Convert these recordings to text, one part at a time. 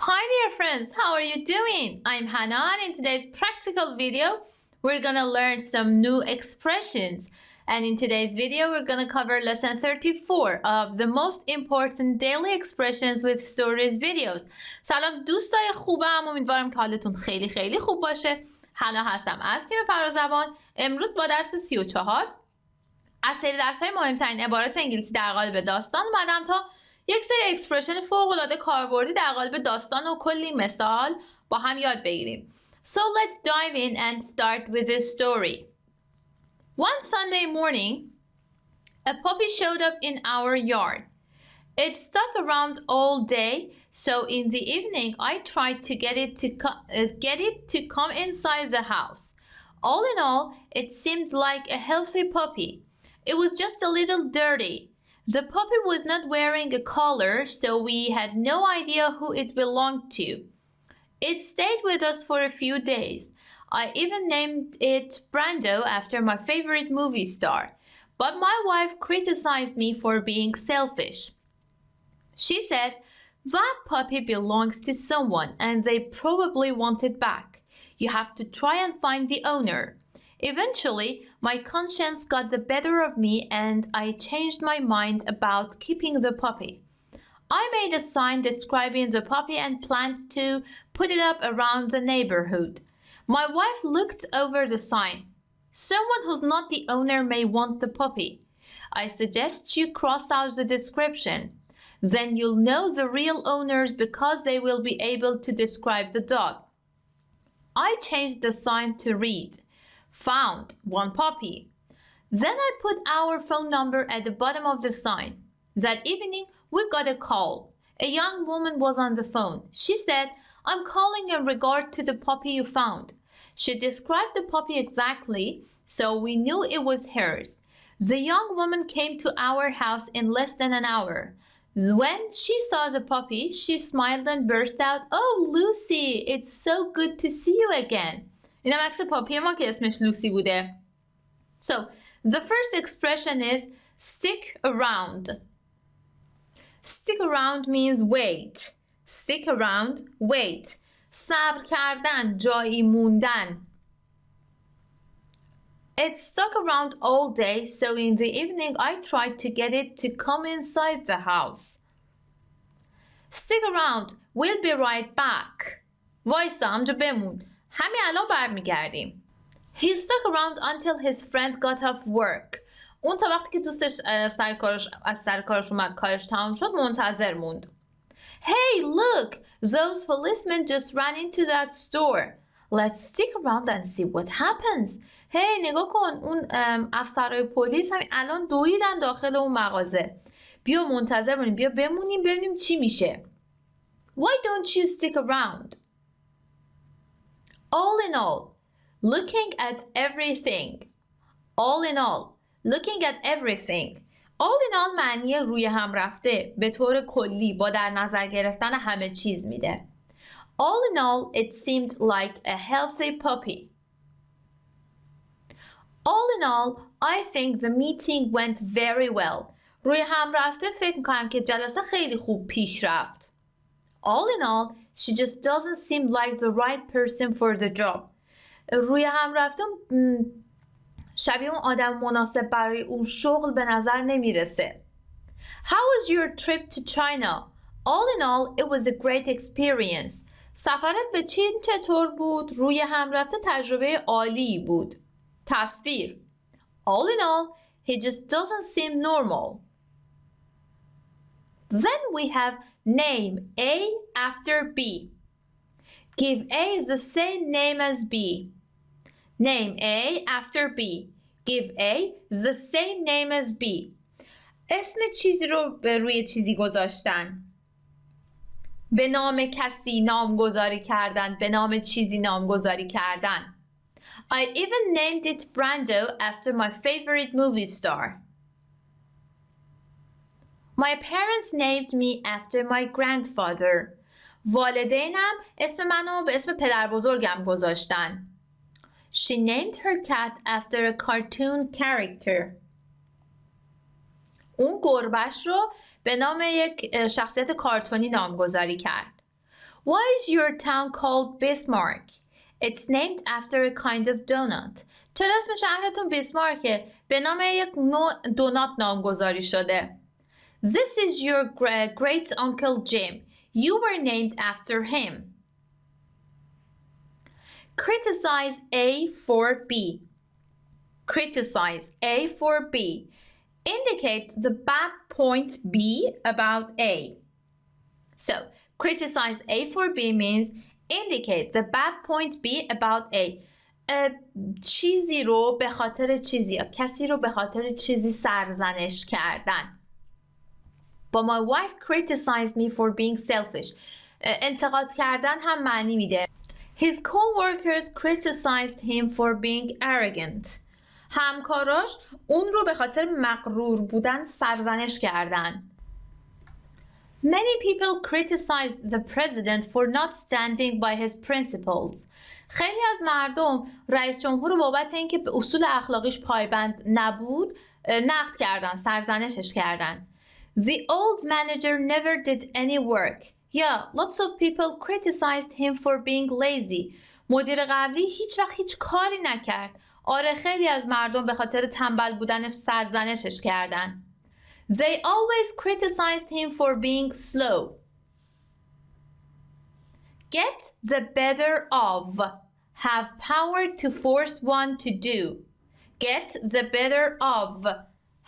Hi dear friends, how are you doing? I'm Hannah and in today's practical video we're gonna learn some new expressions, and in today's video we're gonna cover lesson 34 of the most important daily expressions with stories videos. سلام دوستای خوبم، امیدوارم که حالتون خیلی خوب باشه. حنا هستم از تیم فرازبان. امروز با درس 34 از سری درس‌های مهمترین عبارات انگلیسی در قالب داستان اومدم تا یک سری اکسپرشن فوق‌العاده کاربردی در قالب داستان و کلی مثال با هم یاد بگیریم. So let's dive in and start with this story. One Sunday morning, a puppy showed up in our yard. It stuck around all day, so in the evening I tried to get it to come inside the house. All in all, it seemed like a healthy puppy. It was just a little dirty. The puppy was not wearing a collar, so we had no idea who it belonged to. It stayed with us for a few days. I even named it Brando after my favorite movie star, but my wife criticized me for being selfish. She said, "That puppy belongs to someone and they probably want it back. You have to try and find the owner." Eventually, my conscience got the better of me and I changed my mind about keeping the puppy. I made a sign describing the puppy and planned to put it up around the neighborhood. My wife looked over the sign. Someone who's not the owner may want the puppy. I suggest you cross out the description. Then you'll know the real owners because they will be able to describe the dog. I changed the sign to read, "Found one puppy." Then I put our phone number at the bottom of the sign. That evening, we got a call. A young woman was on the phone. She said, "I'm calling in regard to the puppy you found." She described the puppy exactly, so we knew it was hers. The young woman came to our house in less than an hour. When she saw the puppy, she smiled and burst out, "Oh, Lucy, it's so good to see you again." اینم عکس پاپی ما که اسمش لوسی بوده. So, the first expression is stick around. Stick around means wait. Stick around, wait. صبر کردن، جایی موندن. It stuck around all day, so in the evening I tried to get it to come inside the house. Stick around, we'll be right back. وایسا، همجا بمون. همین الان برمیگردیم. He stuck around until his friend got off work. اون تا وقتی که دوستش از سر کارش اومد، کارش تمام شد، منتظر موند. Hey, look! Those policemen just ran into that store. Let's stick around and see what happens. Hey, نگاه کن، اون افسرهای پلیس همین الان دویدن داخل اون مغازه. بیا منتظر بمونیم، بیا بمونیم ببینیم چی میشه. Why don't you stick around? All in all, looking at everything. All in all, looking at everything. All in all معنی روی هم رفته، به طور کلی با در نظر گرفتن همه چیز میده. All in all, it seemed like a healthy puppy. All in all, I think the meeting went very well. روی هم رفته فکر میکنم که جلسه خیلی خوب پیش رفت. All in all, she just doesn't seem like the right person for the job. روی هم رفته شبیه اون آدم مناسب برای اون شغل به نظر نمیرسه. How was your trip to China? All in all, it was a great experience. سفرت به چین چطور بود؟ روی هم رفته تجربه عالی بود. تصویر. All in all, he just doesn't seem normal. Then we have name A after B. Give A the same name as B. Name A after B. Give A the same name as B. اسم چیزی رو روی چیزی گذاشتن. به نام کسی نامگذاری کردن، به نام چیزی نامگذاری کردن. I even named it Brando after my favorite movie star. My parents named me after my grandfather. والدینم اسم منو به اسم پدر بزرگم گذاشتن. She named her cat after a cartoon character. اون گربه‌ش رو به نام یک شخصیت کارتونی نامگذاری کرد. Why is your town called Bismarck? It's named after a kind of donut. چرا اسم شهرتون بیسمارکه؟ به نام یک نوع دونات نامگذاری شده. This is your great uncle Jim. You were named after him. Criticize A for B. Criticize A for B. Indicate the bad point B about A. So, criticize A for B means indicate the bad point B about A. چیزی رو به خاطر چیزی یا کسی رو به خاطر چیزی سرزنش کردن. But my wife criticized me for being selfish. انتقاد کردن هم معنی میده. His co-workers criticized him for being arrogant. همکاراش اون رو به خاطر مغرور بودن سرزنش کردن. Many people criticized the president for not standing by his principles. خیلی از مردم رئیس جمهور رو بابت اینکه به اصول اخلاقیش پایبند نبود نقد کردن، سرزنشش کردن. The old manager never did any work. Yeah, lots of people criticized him for being lazy. مدیر قبلی هیچ وقت هیچ کاری نکرد. آره خیلی از مردم به خاطر تنبل بودنش سرزنشش کردن. They always criticized him for being slow. Get the better of. Have power to force one to do. Get the better of.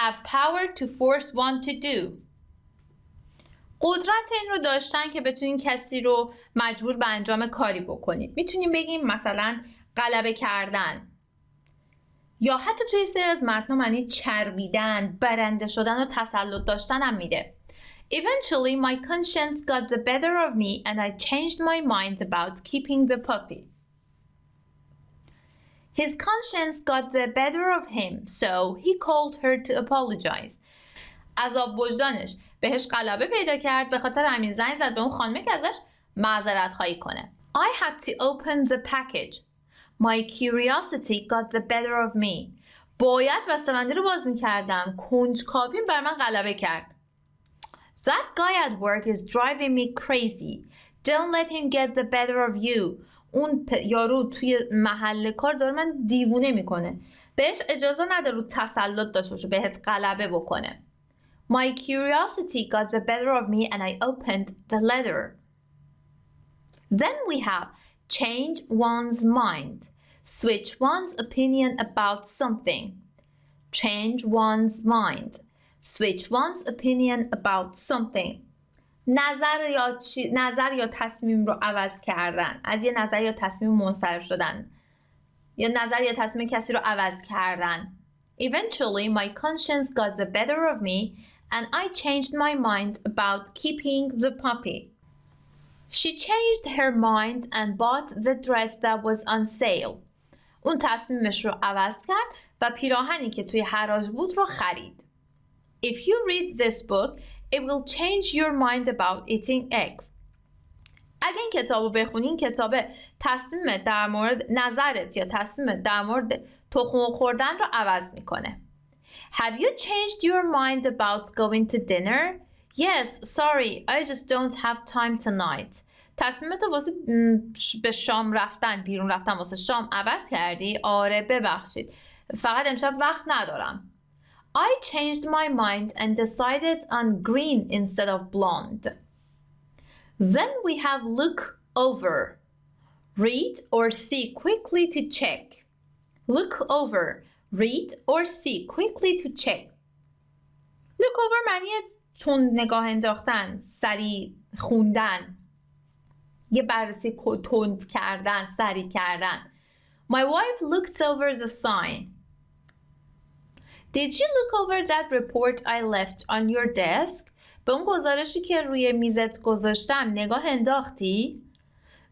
Have power to force one to do. قدرت این رو داشتن که بتونین کسی رو مجبور به انجام کاری بکنید. میتونیم بگیم مثلا غلبه کردن. یا حتی توی سری از متن‌ها معنی چربیدن، برنده شدن و تسلط داشتن هم میده. Eventually my conscience got the better of me and I changed my mind about keeping the puppy. His conscience got the better of him, so he called her to apologize. عذاب وجدانش بهش غلبه پیدا کرد، به خاطر همین زنگ زد به اون خانمه که ازش معذرت خواهی کنه. I had to open the package. My curiosity got the better of me. باید بسته‌بندی رو باز می‌کردم. کنجکاویم بر من غلبه کرد. That guy at work is driving me crazy. Don't let him get the better of you. اون یارو توی محل کار داره من دیوونه میکنه. بهش اجازه نده رو تسلط داشته باشه، بهت غلبه بکنه. My curiosity got the better of me and I opened the letter. Then we have change one's mind. Switch one's opinion about something. Change one's mind. Switch one's opinion about something. نظر یا تصمیم رو عوض کردن. از یه نظر یا تصمیم منصرف شدن. یا نظر یا تصمیم کسی رو عوض کردن. Eventually my conscience got the better of me and I changed my mind about keeping the puppy. She changed her mind and bought the dress that was on sale. اون تصمیمش رو عوض کرد و پیراهنی که توی حراج بود رو خرید. If you read this book, it will change your mind about eating eggs. اگه این کتاب رو بخونی، این کتاب تصمیم در مورد نظرت یا تصمیم در مورد تخم خوردن رو عوض میکنه. Have you changed your mind about going to dinner? Yes, sorry, I just don't have time tonight. تصمیمت رو واسه به شام رفتن، بیرون رفتن واسه شام عوض کردی؟ آره ببخشید، فقط امشب وقت ندارم. I changed my mind and decided on green instead of blonde. Then we have look over. Read or see quickly to check. Look over. Read or see quickly to check. Look over معنی تند نگاه انداختن، سریع خوندن، یه بررسی تند کردن، سریع کردن. My wife looked over the sign. Did you look over that report I left on your desk? به اون گزارشی که روی میزت گذاشتم نگاه انداختی؟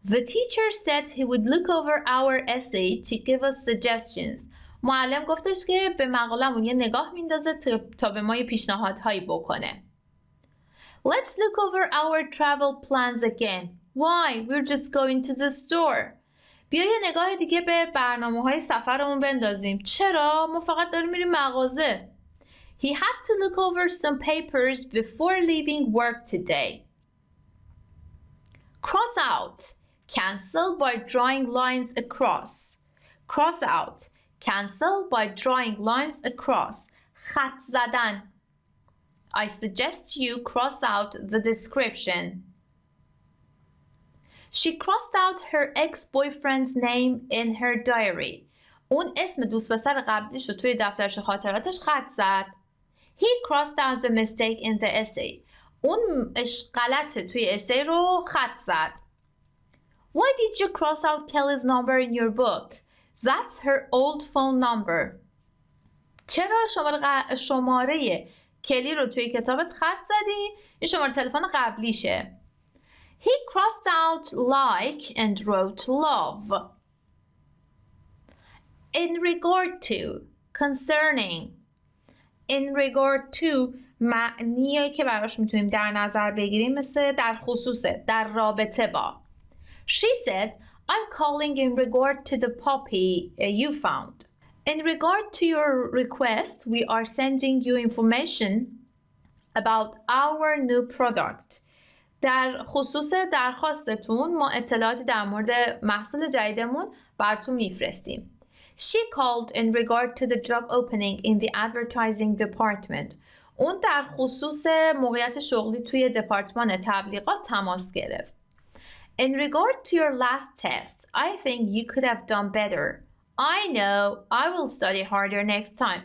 The teacher said he would look over our essay to give us suggestions. معلم گفتش که به مقالمون یه نگاه میندازه تا به ما یه پیشنهادهایی بکنه. Let's look over our travel plans again. Why? We're just going to the store. بیا یه نگاه دیگه به برنامه‌های سفرمون بندازیم. چرا؟ ما فقط داریم میریم مغازه. He had to look over some papers before leaving work today. Cross out. Cancel by drawing lines across. Cross out. Cancel by drawing lines across. خط زدن. I suggest you cross out the description. She crossed out her ex-boyfriend's name in her diary. اون اسم دوست پسر قبلیش رو توی دفترش خاطراتش خط زد. He crossed out the mistake in the essay. اون غلط توی اسای رو خط زد. Why did you cross out Kelly's number in your book? That's her old phone number. چرا شماره کلی رو توی کتابت خط زدی؟ این شماره تلفن قبلیشه. He crossed out like and wrote love. In regard to, concerning. In regard to معنیه که براش میتونیم در نظر بگیریم مثل در خصوصه، در رابطه با. She said, I'm calling in regard to the puppy you found. In regard to your request, we are sending you information about our new product. در خصوص درخواستتون ما اطلاعاتی در مورد محصول جدیدمون براتون میفرستیم. She called in regard to the job opening in the advertising department. اون در خصوص موقعیت شغلی توی دپارتمان تبلیغات تماس گرفت. In regard to your last test, I think you could have done better. I know I will study harder next time.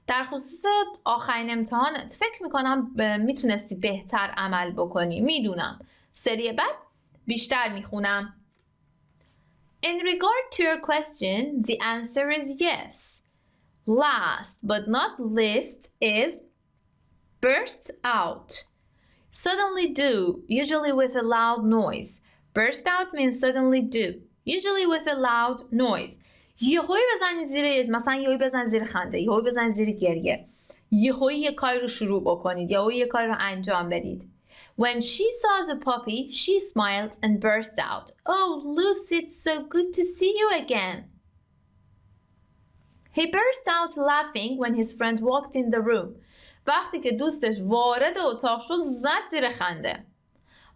در خصوص آخرین امتحانت فکر میکنم میتونستی بهتر عمل بکنی. میدونم سری بعد بیشتر میخونم. In regard to your question, the answer is yes. Last but not least is burst out. Suddenly do, usually with a loud noise. Burst out means suddenly do, usually with a loud noise. یهویی بزنید زیر، مثلا یهویی بزن زیر خنده، یهویی بزن زیر گریه، یهویی یه کاری رو شروع بکنید، یهویی یه کاری رو انجام بدید. When she saw the puppy, she smiled and burst out. Oh, Lucy, it's so good to see you again. He burst out laughing when his friend walked in the room. وقتی که دوستش وارد اتاق شد زد زیر خنده.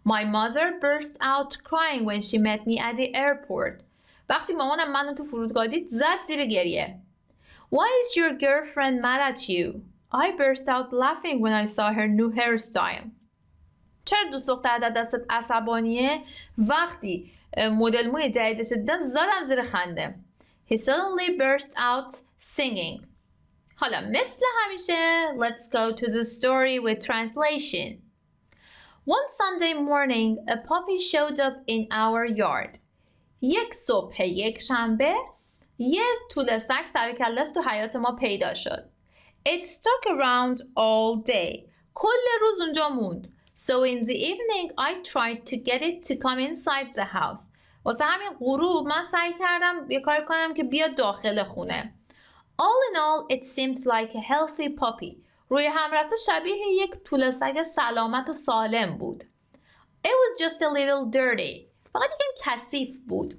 My mother burst out crying when she met me at the airport. وقتی مامانم منو تو فرودگاه دید زد زیر گریه. Why is your girlfriend mad at you? I burst out laughing when I saw her new hairstyle. چرا دوست دختر در دستت عصبانیه؟ وقتی مدل موی جدیدش دیدم زدم زیر خنده. He suddenly burst out singing. حالا مثل همیشه let's go to the story with translation. One Sunday morning a puppy showed up in our yard. یک صبح یک شنبه یه توله سگ سر کله‌اش تو حیاط ما پیدا شد. It stuck around all day. کل روز اونجا موند. So in the evening I tried to get it to come inside the house. واسه همین غروب من سعی کردم یه کاری کنم که بیاد داخل خونه. All in all it seemed like a healthy puppy. روی هم رفته شبیه یک توله سگ سلامت و سالم بود. It was just a little dirty. فقط یکم کثیف بود.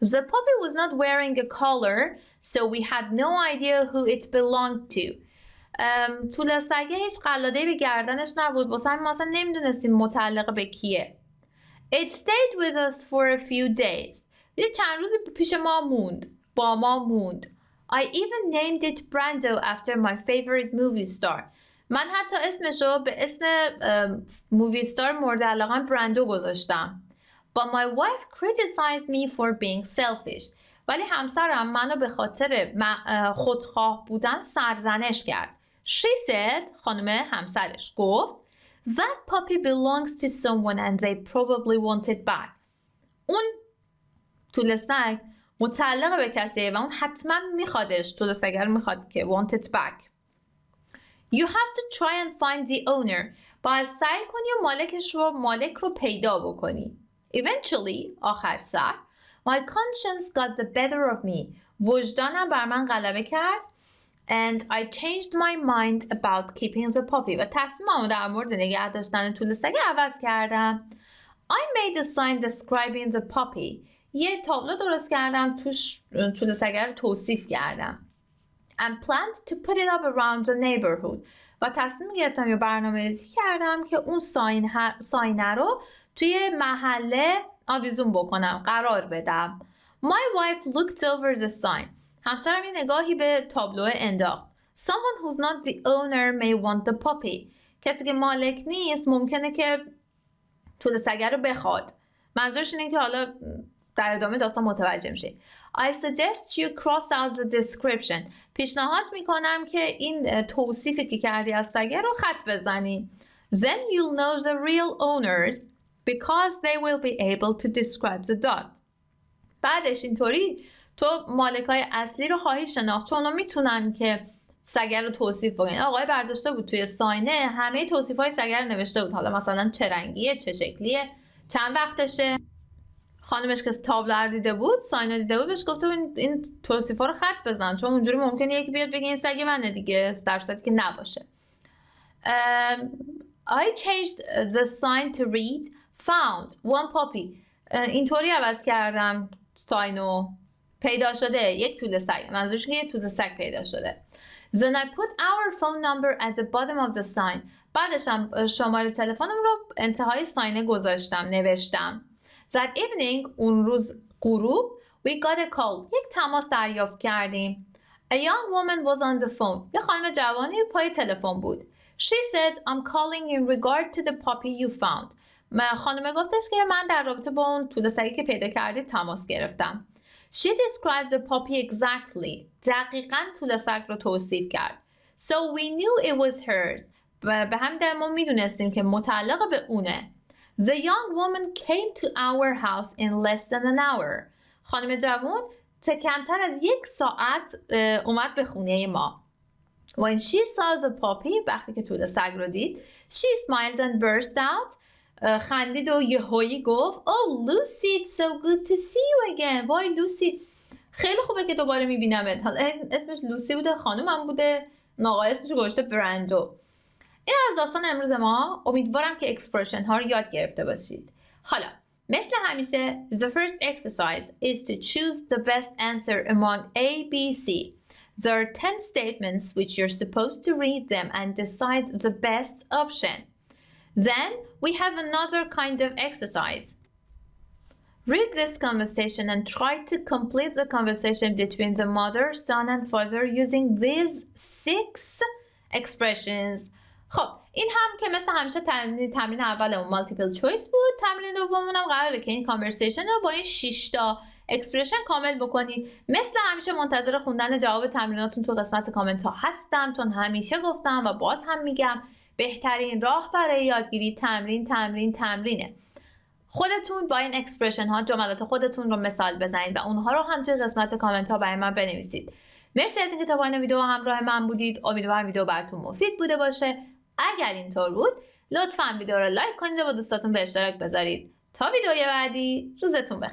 The puppy was not wearing a collar, so we had no idea who it belonged to. توله سگه هیچ قلاده‌ای به گردنش نبود، واسه همین ما اصلا نمیدونستیم متعلق به کیه. It stayed with us for a few days. یه چند روزی پیش ما موند، با ما موند. I even named it Brando after my favorite movie star. من حتی اسمشو به اسم مووی ستار مورد علاقه‌ام برندو گذاشتم. But my wife criticized me for being selfish. ولی همسرم منو به خاطر خودخواه بودن سرزنش کرد. She said, خانم همسرش گفت, that puppy belongs to someone and they probably want it back. اون توله سگ متعلق به کسیه و اون حتما میخوادش، توله سگ رو میخواد که want it back. You have to try and find the owner. باید سعی کنی و مالک رو پیدا بکنی. Eventually, آخر سر, my conscience got the better of me. وجدانم بر من غلبه کرد. And I changed my mind about keeping the puppy. و تصمیمم در مورد نگه داشتن توله سگ عوض کردم. I made a sign describing the puppy. یه تابلو درست کردم توش توله سگ رو توصیف کردم. And planned to put it up around the neighborhood. و تصمیم گرفتم یا برنامه ریزی کردم که اون ساینه رو توی محله آویزون بکنم، قرار بدم. My wife looked over the sign. همسرم یه نگاهی به تابلو انداخت. Someone who's not the owner may want the puppy. کسی که مالک نیست ممکنه که توله سگه رو بخواد. منظورش اینه که حالا در ادامه داستان متوجه میشه. I suggest you cross out the description. پیشنهاد میکنم که این توصیفی که کردی از سگه رو خط بزنی. Then you'll know the real owners because they will be able to describe the dog. بعدش اینطوری تو مالکای اصلی رو خواهی شناخت، چون اونا میتونن که سگه رو توصیف بکنن. آقای برداشته بود توی ساینه همه توصیفای سگه رو نوشته بود، حالا مثلا چه رنگیه، چه شکلیه، چند وقتشه. خانمش که تابلو دیده بود، ساینو دیده بود، بهش گفته بود این توصیفا رو خط بزن، چون اونجوری ممکنه یکی بیاد بگه این سگ منه دیگه، در صورتی که نباشه. I changed the sign to read found one puppy. اینطوری عوض کردم ساینو، پیدا شده یک توله سگ. منظورش که یک توله سگ پیدا شده. Then I put our phone number at the bottom of the sign. بعدش هم شماره تلفنم رو انتهای ساینه گذاشتم، نوشتم. That evening, اون روز غروب, we got a call. یک تماس دریافت کردیم. A young woman was on the phone. یه خانم جوانی پای تلفن بود. She said, I'm calling in regard to the puppy you found. خانم گفتش که من در رابطه با اون توله سگی که پیدا کردید تماس گرفتم. She described the puppy exactly. دقیقاً توله سگ رو توصیف کرد. So we knew it was hers. به همین دلیل ما میدونستیم که متعلق به اونه. The young woman came to our house in less than an hour. خانم جوان چه کمتر از یک ساعت اومد به خونه ما. When she saw the puppy, وقتی که توله سگ رو دید, she smiled and burst out. خندید و یهویی گفت Oh Lucy, it's so good to see you again. وای لوسی، خیلی خوبه که دوباره میبینمت. اسمش لوسی بوده، خانمم بوده، آقای اسمش گذاشته برندو. این از داستان امروز ما. امیدوارم که اکسپرشن ها رو یاد گرفته باشید. حالا مثل همیشه the first exercise is to choose the best answer among A, B, C. There are 10 statements which you're supposed to read them and decide the best option. Then we have another kind of exercise. Read this conversation and try to complete the conversation between the mother, son and father using these 6 expressions. خب این هم که مثل همیشه تمرین اولمون مالتیپل چویس بود. تمرین دوممون هم قراره که این کانورسیشن رو با این 6 تا اکسپرشن کامل بکنید. مثل همیشه منتظر خوندن جواب تمریناتون تو قسمت کامنت ها هستم، چون همیشه گفتم و باز هم میگم بهترین راه برای یادگیری تمرینه. خودتون با این اکسپرشن ها جملات خودتون رو مثال بزنید و اونها رو هم توی قسمت کامنت ها برای من بنویسید. مرسی از اینکه تا پایان ویدیو همراه من بودید. امیدوارم ویدیو براتون مفید بوده باشه. اگر اینطور بود لطفاً ویدیو رو لایک کنید و با دوستاتون به اشتراک بذارید. تا ویدیوی بعدی روزتون بخیر.